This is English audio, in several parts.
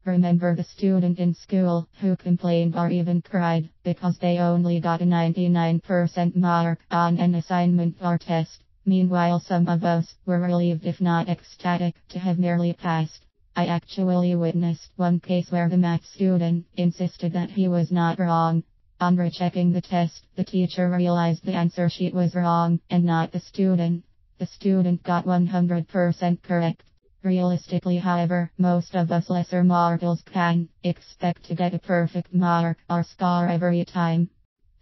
Remember the student in school who complained or even cried because they only got a 99% mark on an assignment or test. Meanwhile, some of us were relieved, if not ecstatic, to have nearly passed. I actually witnessed one case where the math student insisted that he was not wrong. On rechecking the test, the teacher realized the answer sheet was wrong and not the student. The student got 100% correct. Realistically, however, most of us lesser mortals can expect to get a perfect mark or score every time.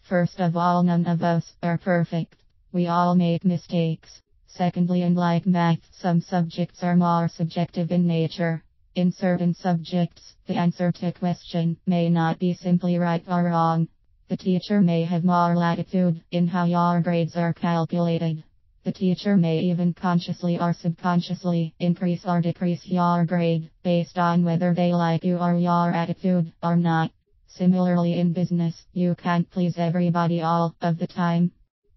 First of all, none of us are perfect. We all make mistakes. Secondly, unlike math, some subjects are more subjective in nature. In certain subjects, the answer to a question may not be simply right or wrong. The teacher may have more latitude in how your grades are calculated. The teacher may even consciously or subconsciously increase or decrease your grade based on whether they like you or your attitude or not. Similarly, in business, you can't please everybody all of the time.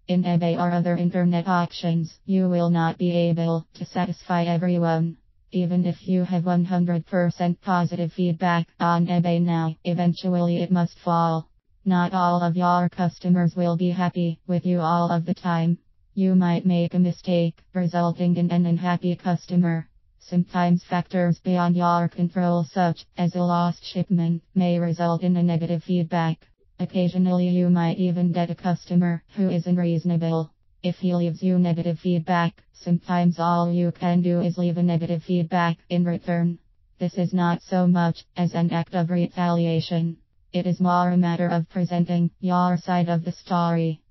In eBay or other internet auctions, you will not be able to satisfy everyone. Even if you have 100% positive feedback on eBay now, eventually it must fall. Not all of your customers will be happy with you all of the time. You might make a mistake, resulting in an unhappy customer. Sometimes factors beyond your control, such as a lost shipment, may result in a negative feedback. Occasionally you might even get a customer who is unreasonable. If he leaves you negative feedback, sometimes all you can do is leave a negative feedback in return. This is not so much as an act of retaliation. It is more a matter of presenting your side of the story.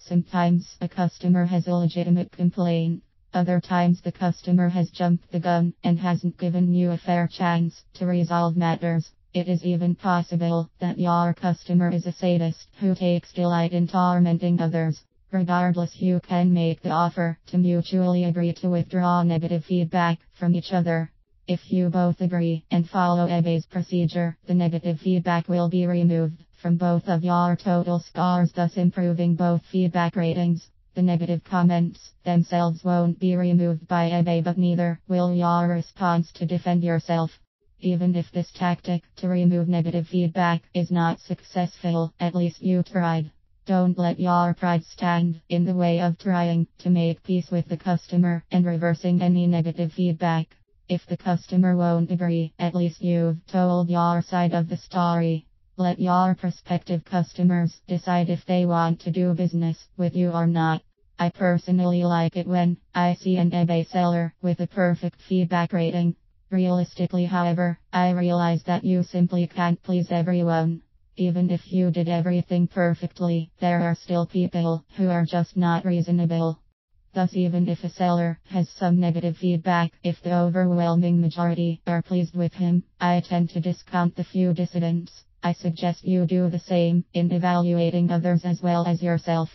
Sometimes a customer has a legitimate complaint. Other times the customer has jumped the gun and hasn't given you a fair chance to resolve matters. It is even possible that your customer is a sadist who takes delight in tormenting others. Regardless, you can make the offer to mutually agree to withdraw negative feedback from each other. If you both agree and follow eBay's procedure, the negative feedback will be removed from both of your total scores, thus improving both feedback ratings. The negative comments themselves won't be removed by eBay, but neither will your response to defend yourself. Even if this tactic to remove negative feedback is not successful, at least you tried. Don't let your pride stand in the way of trying to make peace with the customer and reversing any negative feedback. If the customer won't agree, at least you've told your side of the story. Let your prospective customers decide if they want to do business with you or not. I personally like it when I see an eBay seller with a perfect feedback rating. Realistically, however, I realize that you simply can't please everyone. Even if you did everything perfectly, there are still people who are just not reasonable. Thus, even if a seller has some negative feedback, if the overwhelming majority are pleased with him, I tend to discount the few dissidents. I suggest you do the same in evaluating others as well as yourself.